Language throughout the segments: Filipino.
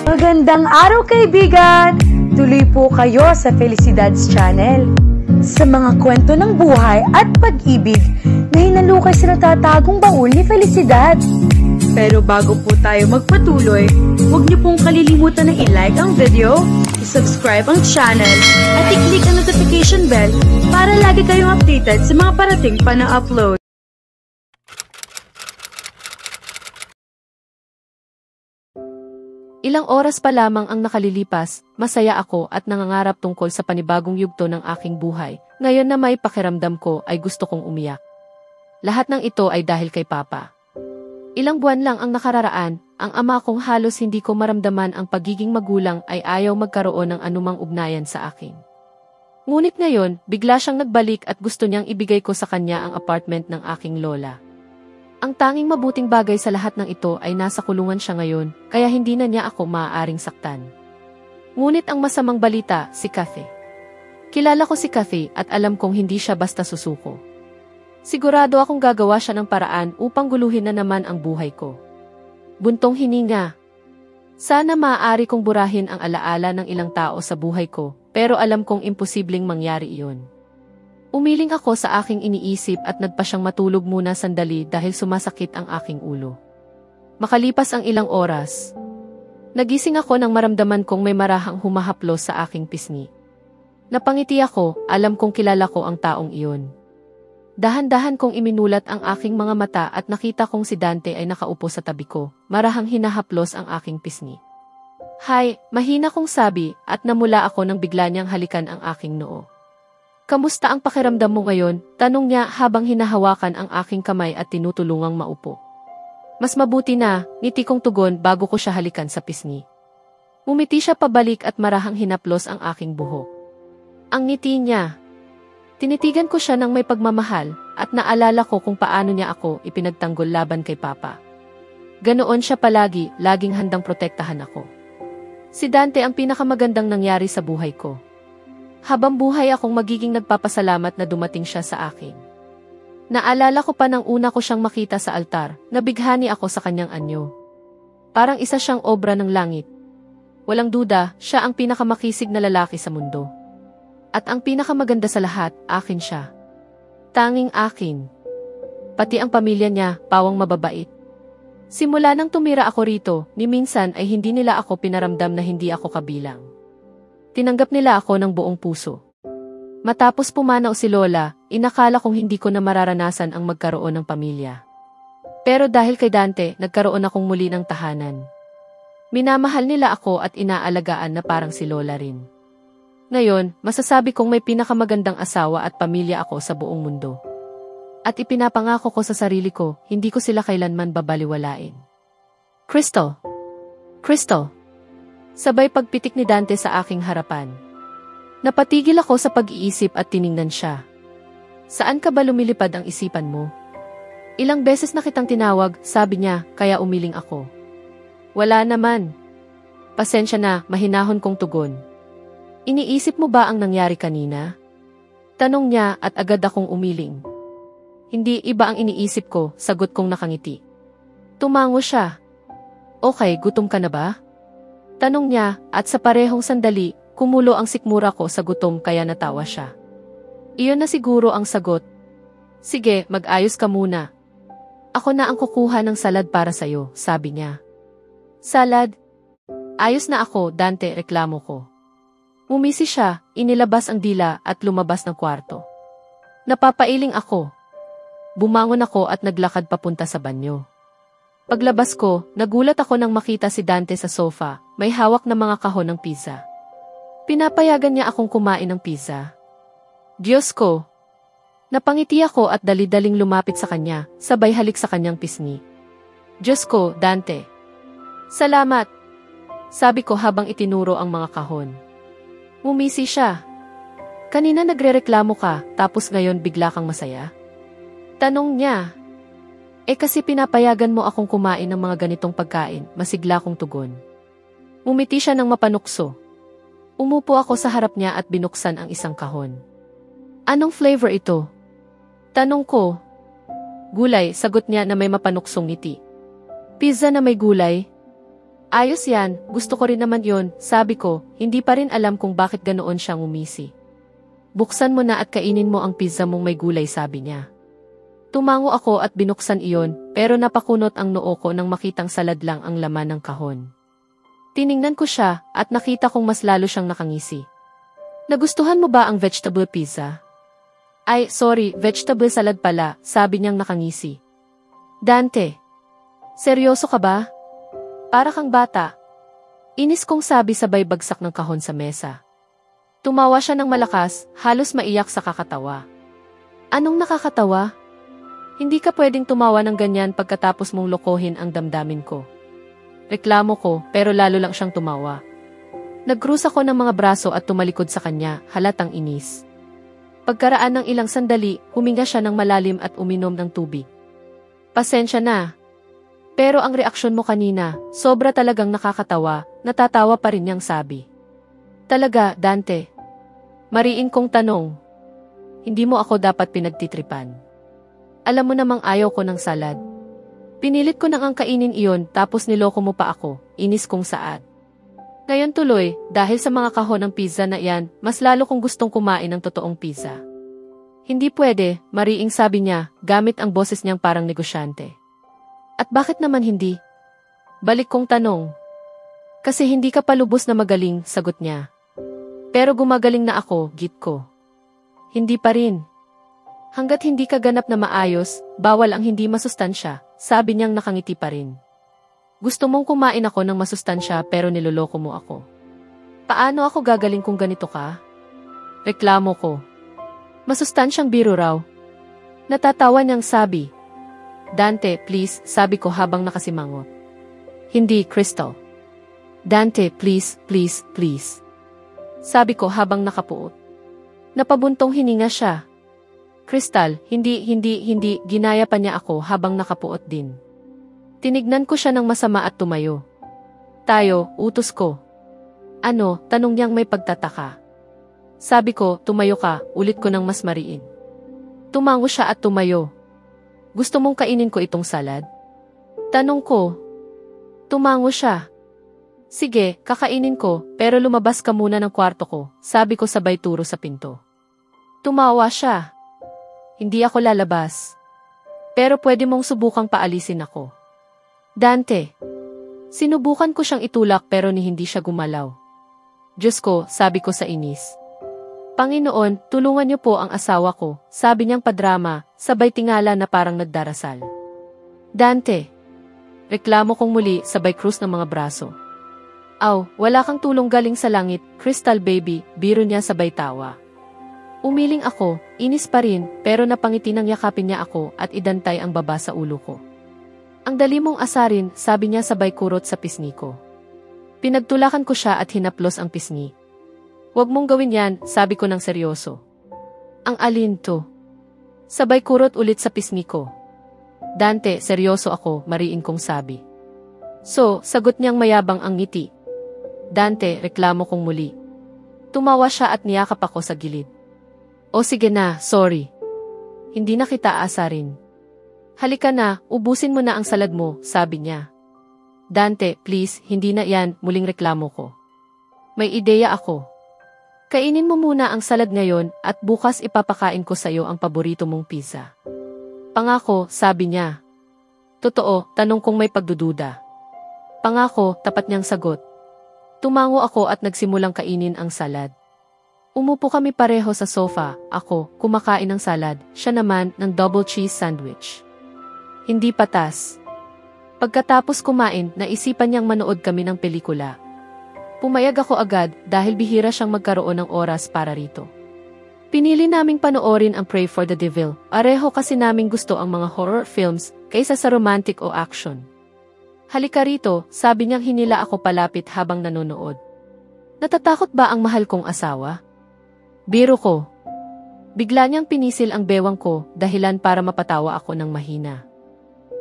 Magandang araw kaibigan! Tuloy po kayo sa Felicidad's Channel. Sa mga kwento ng buhay at pag-ibig na hinalukay sa natatagong baul ni Felicidad. Pero bago po tayo magpatuloy, huwag niyo pong kalilimutan na i-like ang video, i-subscribe ang channel, at i-click ang notification bell para lagi kayong updated sa mga parating pa na upload. Ilang oras pa lamang ang nakalilipas, masaya ako at nangangarap tungkol sa panibagong yugto ng aking buhay. Ngayon na may pakiramdam ko ay gusto kong umiyak. Lahat ng ito ay dahil kay Papa. Ilang buwan lang ang nakararaan, ang ama kong halos hindi ko maramdaman ang pagiging magulang ay ayaw magkaroon ng anumang ugnayan sa akin. Ngunit ngayon, bigla siyang nagbalik at gusto niyang ibigay ko sa kanya ang apartment ng aking lola. Ang tanging mabuting bagay sa lahat ng ito ay nasa kulungan siya ngayon, kaya hindi na niya ako maaaring saktan. Ngunit ang masamang balita, si Kathy. Kilala ko si Kathy at alam kong hindi siya basta susuko. Sigurado akong gagawa siya ng paraan upang guluhin na naman ang buhay ko. Buntong hininga. Sana maaari kong burahin ang alaala ng ilang tao sa buhay ko, pero alam kong imposibleng mangyari iyon. Umiling ako sa aking iniisip at nagpa siyang matulog muna sandali dahil sumasakit ang aking ulo. Makalipas ang ilang oras, nagising ako nang maramdaman kong may marahang humahaplos sa aking pisngi. Napangiti ako, alam kong kilala ko ang taong iyon. Dahan-dahan kong iminulat ang aking mga mata at nakita kong si Dante ay nakaupo sa tabi ko, marahang hinahaplos ang aking pisngi. "Hi," mahina kong sabi at namula ako nang bigla niyang halikan ang aking noo. "Kamusta ang pakiramdam mo ngayon?" tanong niya habang hinahawakan ang aking kamay at tinutulungang maupo. "Mas mabuti na," ngiti kong tugon bago ko siya halikan sa pisngi. Umiti siya pabalik at marahang hinaplos ang aking buhok. Ang ngiti niya. Tinitigan ko siya ng may pagmamahal at naalala ko kung paano niya ako ipinagtanggol laban kay Papa. Ganoon siya palagi, laging handang protektahan ako. Si Dante ang pinakamagandang nangyari sa buhay ko. Habang buhay akong magiging nagpapasalamat na dumating siya sa akin. Naalala ko pa nang una ko siyang makita sa altar, nabighani ako sa kanyang anyo. Parang isa siyang obra ng langit. Walang duda, siya ang pinakamakisig na lalaki sa mundo. At ang pinakamaganda sa lahat, akin siya. Tanging akin. Pati ang pamilya niya, pawang mababait. Simula nang tumira ako rito, ni minsan ay hindi nila ako pinaramdam na hindi ako kabilang. Tinanggap nila ako ng buong puso. Matapos pumanaw si Lola, inakala kong hindi ko na mararanasan ang magkaroon ng pamilya. Pero dahil kay Dante, nagkaroon akong muli ng tahanan. Minamahal nila ako at inaalagaan na parang si Lola rin. Ngayon, masasabi kong may pinakamagandang asawa at pamilya ako sa buong mundo. At ipinapangako ko sa sarili ko, hindi ko sila kailanman babaliwalain. Crystal! Crystal! Sabay pagpitik ni Dante sa aking harapan. Napatigil ako sa pag-iisip at tiningnan siya. "Saan ka ba lumilipad ang isipan mo?" "Ilang beses na kitang tinawag," sabi niya, kaya umiling ako. "Wala naman." "Pasensya na," mahinahon kong tugon. "Iniisip mo ba ang nangyari kanina?" tanong niya at agad akong umiling. "Hindi, iba ang iniisip ko," sagot kong nakangiti. Tumango siya. "Okay, gutom ka na ba?" tanong niya at sa parehong sandali, kumulo ang sikmura ko sa gutom kaya natawa siya. Iyon na siguro ang sagot. "Sige, mag-ayos ka muna. Ako na ang kukuha ng salad para sa'yo," sabi niya. "Salad?" "Ayos na ako," Dante, reklamo ko. Umisi siya, inilabas ang dila at lumabas ng kwarto. Napapailing ako. Bumangon ako at naglakad papunta sa banyo. Paglabas ko, nagulat ako nang makita si Dante sa sofa, may hawak na mga kahon ng pizza. Pinapayagan niya akong kumain ng pizza. Diyos ko! Napangiti ako at dali-daling lumapit sa kanya, sabay halik sa kanyang pisngi. "Diyos ko, Dante!" "Salamat!" sabi ko habang itinuro ang mga kahon. Umisi siya. "Kanina nagrereklamo ka, tapos ngayon bigla kang masaya?" tanong niya. Kasi pinapayagan mo akong kumain ng mga ganitong pagkain," masigla kong tugon. Umiti siya ng mapanukso. Umupo ako sa harap niya at binuksan ang isang kahon. Anong flavor ito? Tanong ko. Gulay, sagot niya na may mapanuksong ngiti. Pizza na may gulay? Ayos yan, gusto ko rin naman yon, sabi ko, hindi pa rin alam kung bakit ganoon siyang umisi. Buksan mo na at kainin mo ang pizza mong may gulay, sabi niya. Tumango ako at binuksan iyon, pero napakunot ang noo ko nang makitang salad lang ang laman ng kahon. Tiningnan ko siya at nakita kong mas lalo siyang nakangisi. Nagustuhan mo ba ang vegetable pizza? Ay, sorry, vegetable salad pala, sabi niyang nakangisi. Dante, seryoso ka ba? Para kang bata. Inis kong sabi sabay bagsak ng kahon sa mesa. Tumawa siya ng malakas, halos maiyak sa kakatawa. Anong nakakatawa? Hindi ka pwedeng tumawa ng ganyan pagkatapos mong lokohin ang damdamin ko. Reklamo ko, pero lalo lang siyang tumawa. Nagkrus ako ng mga braso at tumalikod sa kanya, halatang inis. Pagkaraan ng ilang sandali, huminga siya ng malalim at uminom ng tubig. Pasensya na. Pero ang reaksyon mo kanina, sobra talagang nakakatawa, natatawa pa rin niyang sabi. Talaga, Dante. Mariin kong tanong. Hindi mo ako dapat pinagtitripan. Alam mo namang ayaw ko ng salad. Pinilit ko nang ang kainin iyon tapos niloko mo pa ako, inis kong saad. Ngayon tuloy, dahil sa mga kahon ng pizza na iyan, mas lalo kong gustong kumain ng totoong pizza. Hindi pwede, mariing sabi niya, gamit ang boses niyang parang negosyante. At bakit naman hindi? Balik kong tanong. Kasi hindi ka pa lubos na magaling, sagot niya. Pero gumagaling na ako, git ko. Hindi pa rin. Hanggat hindi ka ganap na maayos, bawal ang hindi masustansya, sabi niyang nakangiti pa rin. Gusto mong kumain ako ng masustansya pero niloloko mo ako. Paano ako gagaling kung ganito ka? Reklamo ko. Masustansyang biro raw. Natatawa niyang sabi. Dante, please, sabi ko habang nakasimangot. Hindi, Crystal. Dante, please, please, please. Sabi ko habang nakapuot. Napabuntong hininga siya. Crystal, hindi, ginaya pa niya ako habang nakapuot din. Tinignan ko siya ng masama at tumayo. Tayo, utos ko. Ano, tanong niyang may pagtataka. Sabi ko, tumayo ka, ulit ko ng mas mariin. Tumango siya at tumayo. Gusto mong kainin ko itong salad? Tanong ko. Tumango siya. Sige, kakainin ko, pero lumabas ka muna ng kwarto ko, sabi ko sabay turo sa pinto. Tumawa siya. Hindi ako lalabas. Pero pwede mong subukang paalisin ako. Dante. Sinubukan ko siyang itulak pero hindi siya gumalaw. Diyos ko, sabi ko sa inis. Panginoon, tulungan niyo po ang asawa ko, sabi niyang padrama, sabay tingala na parang nagdarasal. Dante. Reklamo kong muli, sabay krus ng mga braso. Aw, wala kang tulong galing sa langit, Crystal baby, biro niya sabay tawa. Umiling ako, inis pa rin, pero napangiti nang yakapin niya ako at idantay ang baba sa ulo ko. Ang dali mong asarin, sabi niya sabay kurot sa pisngi ko. Pinagtulakan ko siya at hinaplos ang pisngi. Huwag mong gawin yan, sabi ko ng seryoso. Ang alin to? Sabay kurot ulit sa pisngi ko. Dante, seryoso ako, mariin kong sabi. So, sagot niyang mayabang ang ngiti. Dante, reklamo kong muli. Tumawa siya at niyakap ako sa gilid. O sige na, sorry. Hindi na kita aasarin. Halika na, ubusin mo na ang salad mo, sabi niya. Dante, please, hindi na yan, muling reklamo ko. May ideya ako. Kainin mo muna ang salad ngayon at bukas ipapakain ko sa iyo ang paborito mong pizza. Pangako, sabi niya. Totoo, tanong kong may pagdududa. Pangako, tapat niyang sagot. Tumango ako at nagsimulang kainin ang salad. Umupo kami pareho sa sofa, ako, kumakain ng salad, siya naman ng double cheese sandwich. Hindi patas. Pagkatapos kumain, naisipan niyang manood kami ng pelikula. Pumayag ako agad dahil bihira siyang magkaroon ng oras para rito. Pinili naming panoorin ang Pray for the Devil, pareho kasi naming gusto ang mga horror films kaysa sa romantic o action. Halika rito, sabi niyang hinila ako palapit habang nanonood. Natatakot ba ang mahal kong asawa? Biro ko. Bigla niyang pinisil ang bewang ko, dahilan para mapatawa ako ng mahina.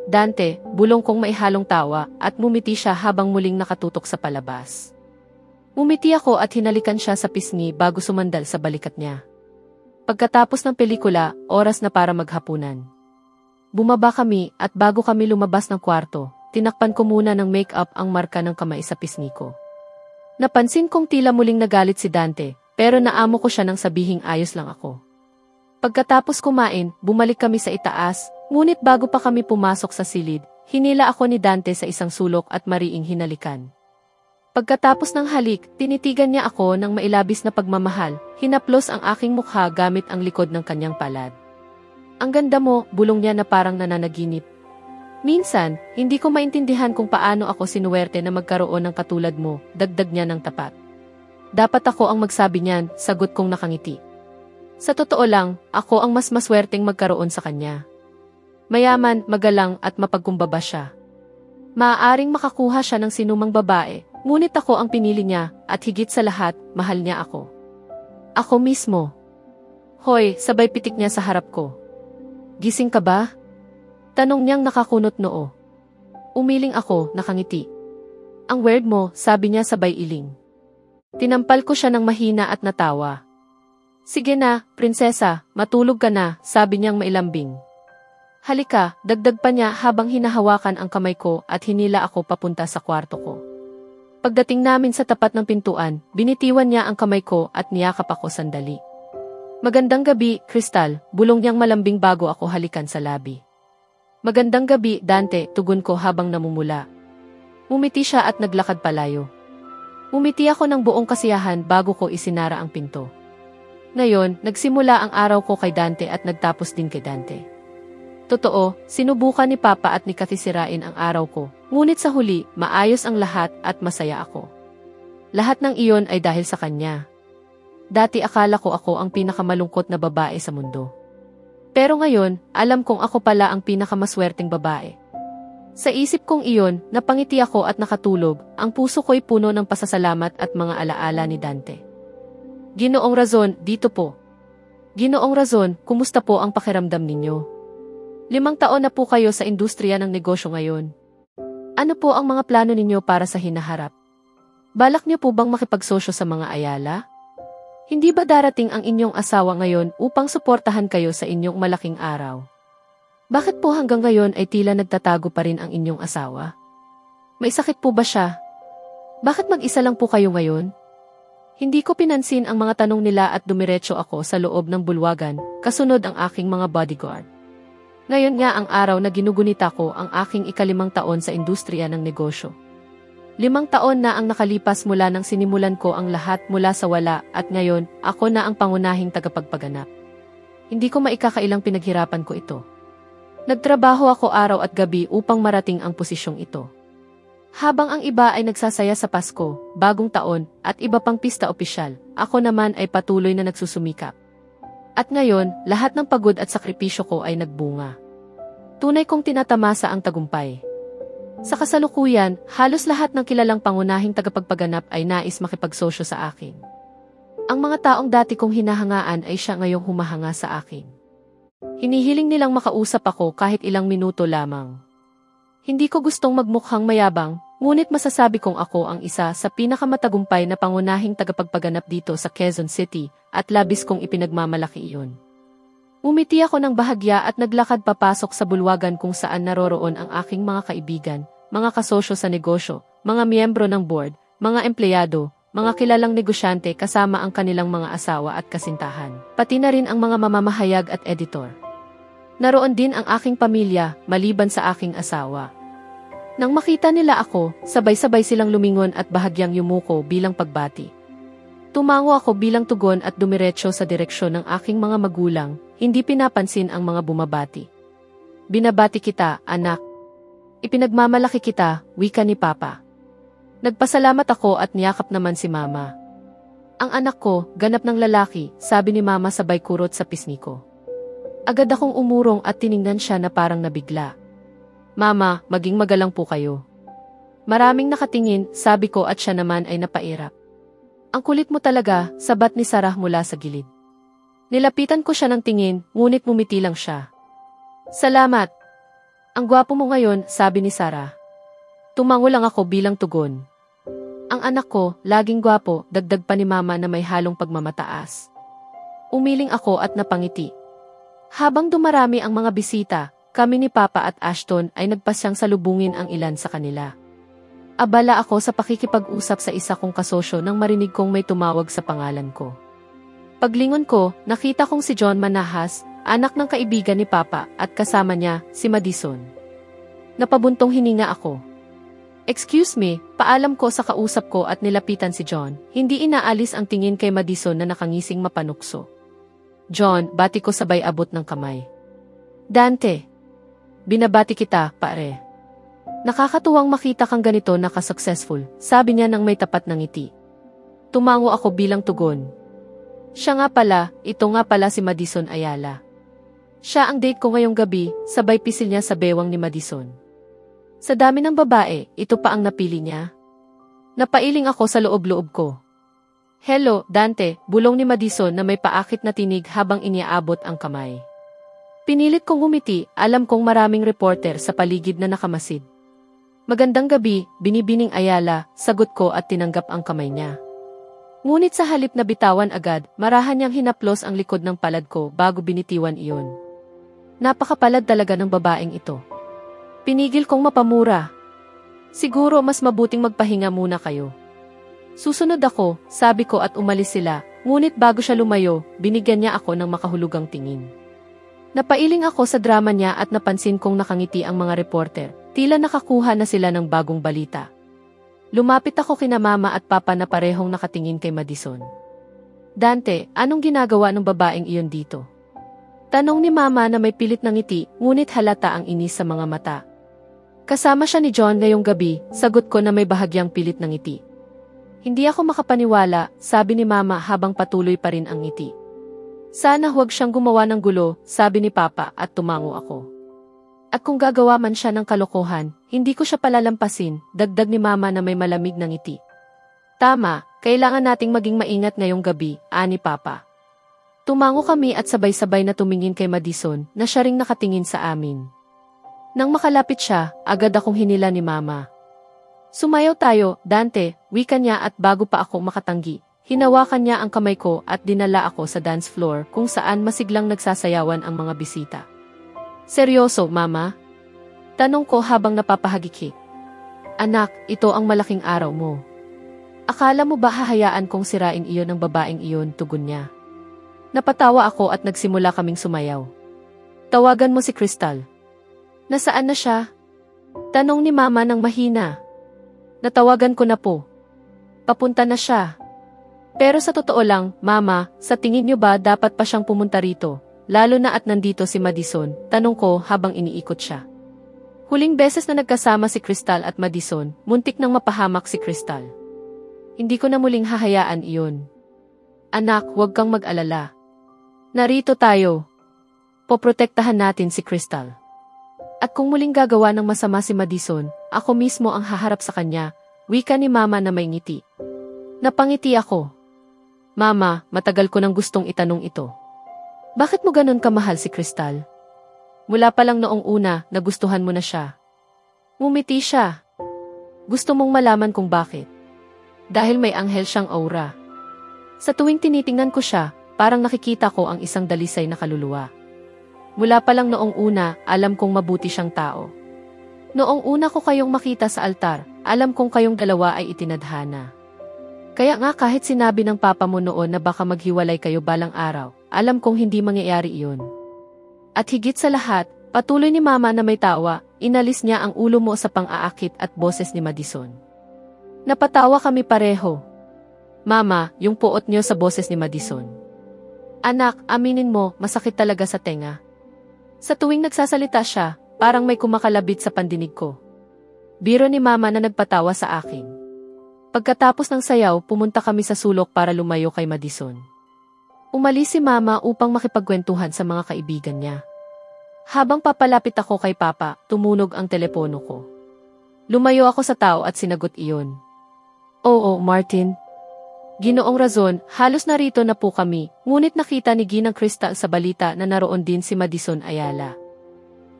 Dante, bulong kong maihalong tawa at mumiti siya habang muling nakatutok sa palabas. Umiti ako at hinalikan siya sa pisngi bago sumandal sa balikat niya. Pagkatapos ng pelikula, oras na para maghapunan. Bumaba kami at bago kami lumabas ng kwarto, tinakpan ko muna ng make-up ang marka ng kamay sa pisngi ko. Napansin kong tila muling nagalit si Dante, pero naamo ko siya nang sabihing ayos lang ako. Pagkatapos kumain, bumalik kami sa itaas, ngunit bago pa kami pumasok sa silid, hinila ako ni Dante sa isang sulok at mariing hinalikan. Pagkatapos ng halik, tinitigan niya ako ng mailabis na pagmamahal, hinaplos ang aking mukha gamit ang likod ng kanyang palad. Ang ganda mo, bulong niya na parang nananaginip. Minsan, hindi ko maintindihan kung paano ako sinuwerte na magkaroon ng katulad mo, dagdag niya ng tapat. Dapat ako ang magsabi niyan, sagot kong nakangiti. Sa totoo lang, ako ang mas maswerteng magkaroon sa kanya. Mayaman, magalang at mapagkumbaba siya. Maaaring makakuha siya ng sinumang babae, ngunit ako ang pinili niya at higit sa lahat, mahal niya ako. Ako mismo. Hoy, sabay pitik niya sa harap ko. Gising ka ba? Tanong niyang nakakunot noo. Umiling ako, nakangiti. Ang weird mo, sabi niya sabay iling. Tinampal ko siya ng mahina at natawa. Sige na, prinsesa, matulog ka na, sabi niyang mailambing. Halika, dagdag pa niya habang hinahawakan ang kamay ko at hinila ako papunta sa kwarto ko. Pagdating namin sa tapat ng pintuan, binitiwan niya ang kamay ko at niyakap ako sandali. Magandang gabi, Crystal, bulong niyang malambing bago ako halikan sa labi. Magandang gabi, Dante, tugon ko habang namumula. Umiti siya at naglakad palayo. Umiti ako ng buong kasiyahan bago ko isinara ang pinto. Ngayon, nagsimula ang araw ko kay Dante at nagtapos din kay Dante. Totoo, sinubukan ni Papa at ni Kathy sirain ang araw ko, ngunit sa huli, maayos ang lahat at masaya ako. Lahat ng iyon ay dahil sa kanya. Dati akala ko ako ang pinakamalungkot na babae sa mundo. Pero ngayon, alam kong ako pala ang pinakamaswerteng babae. Sa isip kong iyon, napangiti ako at nakatulog, ang puso ko'y puno ng pasasalamat at mga alaala ni Dante. Ginoong Razon, dito po. Ginoong Razon, kumusta po ang pakiramdam ninyo? 5 taon na po kayo sa industriya ng negosyo ngayon. Ano po ang mga plano ninyo para sa hinaharap? Balak niyo po bang makipagsosyo sa mga Ayala? Hindi ba darating ang inyong asawa ngayon upang suportahan kayo sa inyong malaking araw? Bakit po hanggang ngayon ay tila nagtatago pa rin ang inyong asawa? May sakit po ba siya? Bakit mag-isa lang po kayo ngayon? Hindi ko pinansin ang mga tanong nila at dumiretso ako sa loob ng bulwagan, kasunod ang aking mga bodyguard. Ngayon nga ang araw na ginugunita ko ang aking 5 taon sa industriya ng negosyo. 5 taon na ang nakalipas mula nang sinimulan ko ang lahat mula sa wala at ngayon, ako na ang pangunahing tagapagpaganap. Hindi ko maikakailang pinaghirapan ko ito. Nagtrabaho ako araw at gabi upang marating ang posisyong ito. Habang ang iba ay nagsasaya sa Pasko, Bagong Taon, at iba pang pista opisyal, ako naman ay patuloy na nagsusumikap. At ngayon, lahat ng pagod at sakripisyo ko ay nagbunga. Tunay kong tinatamasa ang tagumpay. Sa kasalukuyan, halos lahat ng kilalang pangunahing tagapagpaganap ay nais makipagsosyo sa akin. Ang mga taong dati kong hinahangaan ay siya ngayong humahanga sa akin. Hinihiling nilang makausap ako kahit ilang minuto lamang. Hindi ko gustong magmukhang mayabang, ngunit masasabi kong ako ang isa sa pinakamatagumpay na pangunahing tagapagpaganap dito sa Quezon City at labis kong ipinagmamalaki iyon. Umiti ako ng bahagya at naglakad papasok sa bulwagan kung saan naroroon ang aking mga kaibigan, mga kasosyo sa negosyo, mga miyembro ng board, mga empleyado, mga kilalang negosyante kasama ang kanilang mga asawa at kasintahan, pati na rin ang mga mamamahayag at editor. Naroon din ang aking pamilya, maliban sa aking asawa. Nang makita nila ako, sabay-sabay silang lumingon at bahagyang yumuko bilang pagbati. Tumango ako bilang tugon at dumiretso sa direksyon ng aking mga magulang, hindi pinapansin ang mga bumabati. Binabati kita, anak. Ipinagmamalaki kita, wika ni Papa. Nagpasalamat ako at niyakap naman si Mama. Ang anak ko, ganap ng lalaki, sabi ni Mama sabay kurot sa pisngi ko. Agad akong umurong at tiningnan siya na parang nabigla. Mama, maging magalang po kayo. Maraming nakatingin, sabi ko at siya naman ay napairap. Ang kulit mo talaga, sabat ni Sarah mula sa gilid. Nilapitan ko siya ng tingin, ngunit mumiti lang siya. Salamat. Ang gwapo mo ngayon, sabi ni Sarah. Tumango lang ako bilang tugon. Ang anak ko, laging gwapo, dagdag pa ni Mama na may halong pagmamataas. Umiling ako at napangiti. Habang dumarami ang mga bisita, kami ni Papa at Ashton ay nagpasyang salubungin ang ilan sa kanila. Abala ako sa pakikipag-usap sa isa kong kasosyo nang marinig kong may tumawag sa pangalan ko. Paglingon ko, nakita kong si John Manahas, anak ng kaibigan ni Papa, at kasama niya, si Madison. Napabuntong hininga ako. Excuse me, paalam ko sa kausap ko at nilapitan si John, hindi inaalis ang tingin kay Madison na nakangising mapanukso. John, bati ko sabay abot ng kamay. Dante, binabati kita, pare. Nakakatuwang makita kang ganito na ka-successful, sabi niya nang may tapat ng ngiti. Tumango ako bilang tugon. Siya nga pala, ito nga pala si Madison Ayala. Siya ang date ko ngayong gabi, sabay pisil niya sa bewang ni Madison. Sa dami ng babae, ito pa ang napili niya. Napailing ako sa loob-loob ko. Hello, Dante, bulong ni Madison na may paakit na tinig habang iniaabot ang kamay. Pinilit kong ngumiti, alam kong maraming reporter sa paligid na nakamasid. Magandang gabi, binibining Ayala, sagot ko at tinanggap ang kamay niya. Ngunit sa halip na bitawan agad, marahan niyang hinaplos ang likod ng palad ko bago binitiwan iyon. Napakapalad talaga ng babaeng ito. Pinigil kong mapamura. Siguro mas mabuting magpahinga muna kayo. Susunod ako, sabi ko at umalis sila, ngunit bago siya lumayo, binigyan niya ako ng makahulugang tingin. Napailing ako sa drama niya at napansin kong nakangiti ang mga reporter. Tila nakakuha na sila ng bagong balita. Lumapit ako kina Mama at Papa na parehong nakatingin kay Madison. Dante, anong ginagawa ng babaeng iyon dito? Tanong ni Mama na may pilit na ngiti, ngunit halata ang inis sa mga mata. Kasama siya ni John ngayong gabi, sagot ko na may bahagyang pilit na ngiti. Hindi ako makapaniwala, sabi ni Mama habang patuloy pa rin ang ngiti. Sana huwag siyang gumawa ng gulo, sabi ni Papa at tumango ako. At kung gagawa man siya ng kalokohan, hindi ko siya palalampasin, dagdag ni Mama na may malamig na ngiti. Tama, kailangan nating maging maingat ngayong gabi, ani Papa. Tumango kami at sabay-sabay na tumingin kay Madison na siya ring nakatingin sa amin. Nang makalapit siya, agad akong hinila ni Mama. Sumayaw tayo, Dante, wika niya at bago pa ako makatanggi, hinawakan niya ang kamay ko at dinala ako sa dance floor kung saan masiglang nagsasayawan ang mga bisita. Seryoso, Mama? Tanong ko habang napapahagikik. Anak, ito ang malaking araw mo. Akala mo ba hahayaan kong sirain iyon ng babaeng iyon, tugon niya. Napatawa ako at nagsimula kaming sumayaw. Tawagan mo si Crystal. Nasaan na siya? Tanong ni Mama ng mahina. Natawagan ko na po. Papunta na siya. Pero sa totoo lang, Mama, sa tingin niyo ba dapat pa siyang pumunta rito? Lalo na at nandito si Madison, tanong ko habang iniikot siya. Huling beses na nagkasama si Crystal at Madison, muntik nang mapahamak si Crystal. Hindi ko na muling hahayaan iyon. Anak, huwag kang mag-alala. Narito tayo. Poprotektahan natin si Crystal. At kung muling gagawa ng masama si Madison, ako mismo ang haharap sa kanya, wika ni Mama na may ngiti. Napangiti ako. Mama, matagal ko nang gustong itanong ito. Bakit mo ganun kamahal si Crystal? Mula pa lang noong una, nagustuhan mo na siya. Ngumiti siya. Gusto mong malaman kung bakit. Dahil may anghel siyang aura. Sa tuwing tinitingnan ko siya, parang nakikita ko ang isang dalisay na kaluluwa. Mula pa lang noong una, alam kong mabuti siyang tao. Noong una ko kayong makita sa altar, alam kong kayong dalawa ay itinadhana. Kaya nga kahit sinabi ng Papa mo noon na baka maghiwalay kayo balang araw, alam kong hindi mangyayari iyon. At higit sa lahat, patuloy ni Mama na may tawa, inalis niya ang ulo mo sa pang-aakit at boses ni Madison. Napatawa kami pareho. Mama, yung puot niyo sa boses ni Madison. Anak, aminin mo, masakit talaga sa tenga. Sa tuwing nagsasalita siya, parang may kumakalabit sa pandinig ko. Biro ni Mama na nagpatawa sa akin. Pagkatapos ng sayaw, pumunta kami sa sulok para lumayo kay Madison. Umalis si Mama upang makipagkwentuhan sa mga kaibigan niya. Habang papalapit ako kay Papa, tumunog ang telepono ko. Lumayo ako sa tao at sinagot iyon. Oo, Martin. Ginoong Razon, halos narito na po kami, ngunit nakita ni Ginang Crystal sa balita na naroon din si Madison Ayala.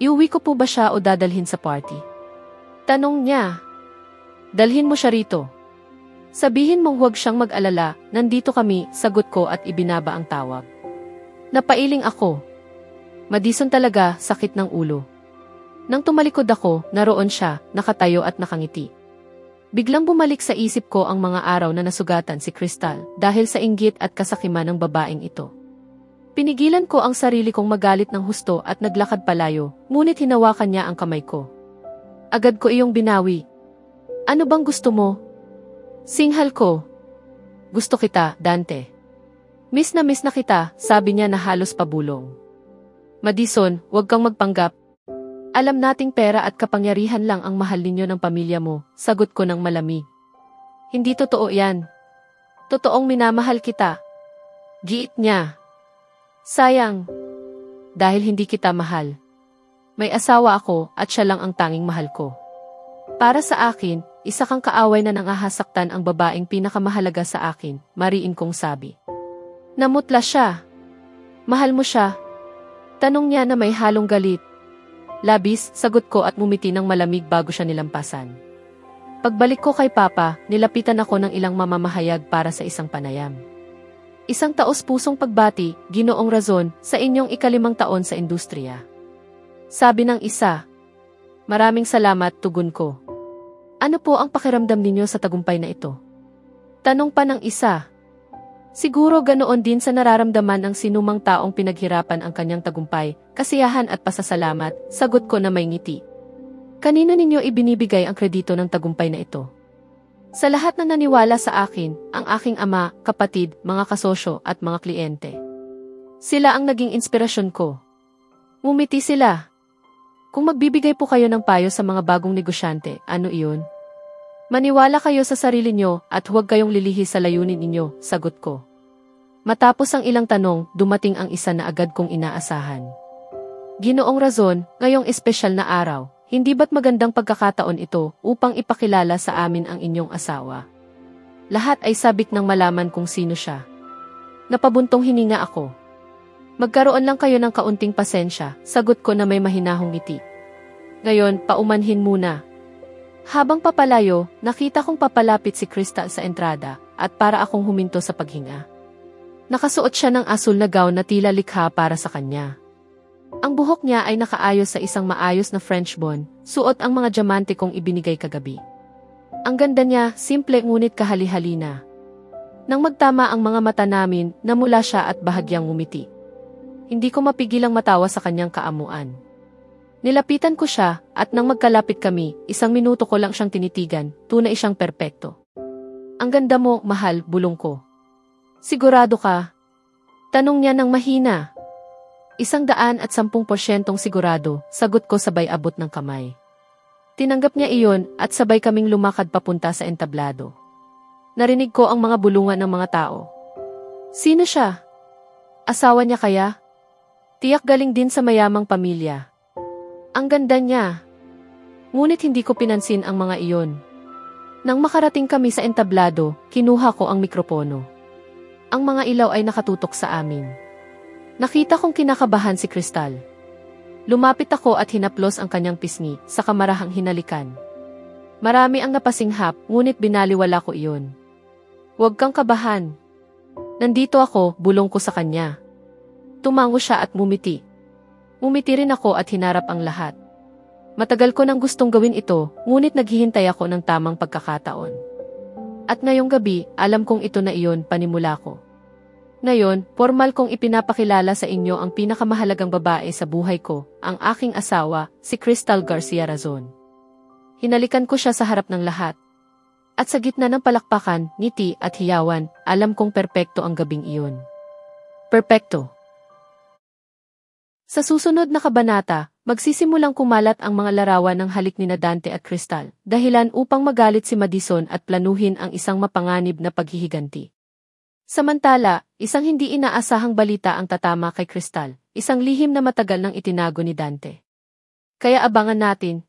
Iuwi ko po ba siya o dadalhin sa party? Tanong niya. Dalhin mo siya rito. Sabihin mong huwag siyang mag-alala, nandito kami, sagot ko at ibinaba ang tawag. Napailing ako. Madison talaga, sakit ng ulo. Nang tumalikod ako, naroon siya, nakatayo at nakangiti. Biglang bumalik sa isip ko ang mga araw na nasugatan si Crystal dahil sa inggit at kasakiman ng babaeng ito. Pinigilan ko ang sarili kong magalit ng husto at naglakad palayo, ngunit hinawakan niya ang kamay ko. Agad ko iyong binawi. Ano bang gusto mo? Singhal ko. Gusto kita, Dante. Miss na kita, sabi niya na halos pabulong. Madison, huwag kang magpanggap. Alam nating pera at kapangyarihan lang ang mahal ninyo ng pamilya mo, sagot ko ng malamig. Hindi totoo yan. Totoong minamahal kita. Giit niya. Sayang. Dahil hindi kita mahal. May asawa ako at siya lang ang tanging mahal ko. Para sa akin, isa kang kaaway na nangahasaktan ang babaeng pinakamahalaga sa akin, mariin kong sabi. Namutla siya. Mahal mo siya? Tanong niya na may halong galit. Labis, sagot ko at ngumiti ng malamig bago siya nilampasan. Pagbalik ko kay Papa, nilapitan ako ng ilang mamamahayag para sa isang panayam. Isang taos-pusong pagbati, Ginoong Razon, sa inyong ika-5 taon sa industriya. Sabi ng isa. Maraming salamat, tugon ko. Ano po ang pakiramdam ninyo sa tagumpay na ito? Tanong pa ng isa. Siguro ganoon din sa nararamdaman ng sinumang taong pinaghirapan ang kanyang tagumpay, kasiyahan at pasasalamat, sagot ko na may ngiti. Kanino ninyo ibinibigay ang kredito ng tagumpay na ito? Sa lahat na naniwala sa akin, ang aking ama, kapatid, mga kasosyo at mga kliyente. Sila ang naging inspirasyon ko. Ngumiti sila. Kung magbibigay po kayo ng payo sa mga bagong negosyante, ano iyon? Maniwala kayo sa sarili nyo at huwag kayong lilihi sa layunin ninyo, sagot ko. Matapos ang ilang tanong, dumating ang isa na agad kong inaasahan. Ginoong Razon, ngayong espesyal na araw, hindi ba't magandang pagkakataon ito upang ipakilala sa amin ang inyong asawa? Lahat ay sabik nang malaman kung sino siya. Napabuntong hininga ako. Magkaroon lang kayo ng kaunting pasensya, sagot ko na may mahinahong ngiti. Ngayon, paumanhin muna. Habang papalayo, nakita kong papalapit si Crystal sa entrada, at para akong huminto sa paghinga. Nakasuot siya ng asul na gown na tila likha para sa kanya. Ang buhok niya ay nakaayos sa isang maayos na French bun, suot ang mga diamante kong ibinigay kagabi. Ang ganda niya, simple ngunit kahali-halina. Nang magtama ang mga mata namin, namula siya at bahagyang ngumiti. Hindi ko mapigilang matawa sa kanyang kaamuan. Nilapitan ko siya, at nang magkalapit kami, 1 minuto ko lang siyang tinitigan, tunay siyang perpekto. Ang ganda mo, mahal, bulong ko. Sigurado ka? Tanong niya ng mahina. 110% sigurado, sagot ko sabay abot ng kamay. Tinanggap niya iyon at sabay kaming lumakad papunta sa entablado. Narinig ko ang mga bulungan ng mga tao. Sino siya? Asawa niya kaya? Tiyak galing din sa mayamang pamilya. Ang ganda niya. Ngunit hindi ko pinansin ang mga iyon. Nang makarating kami sa entablado, kinuha ko ang mikropono. Ang mga ilaw ay nakatutok sa amin. Nakita kong kinakabahan si Crystal. Lumapit ako at hinaplos ang kanyang pisngi, sa kamarahang hinalikan. Marami ang napasinghap, ngunit binaliwala ko iyon. Huwag kang kabahan. Nandito ako, bulong ko sa kanya. Tumango siya at ngumiti. Ngumiti rin ako at hinarap ang lahat. Matagal ko nang gustong gawin ito, ngunit naghihintay ako ng tamang pagkakataon. At ngayong gabi, alam kong ito na iyon, panimula ko. Ngayon, formal kong ipinapakilala sa inyo ang pinakamahalagang babae sa buhay ko, ang aking asawa, si Crystal Garcia Razon. Hinalikan ko siya sa harap ng lahat. At sa gitna ng palakpakan, ngiti at hiyawan, alam kong perpekto ang gabing iyon. Perpekto. Sa susunod na kabanata, magsisimulang kumalat ang mga larawan ng halik ni Dante at Crystal, dahilan upang magalit si Madison at planuhin ang isang mapanganib na paghihiganti. Samantala, isang hindi inaasahang balita ang tatama kay Crystal, isang lihim na matagal nang itinago ni Dante. Kaya abangan natin,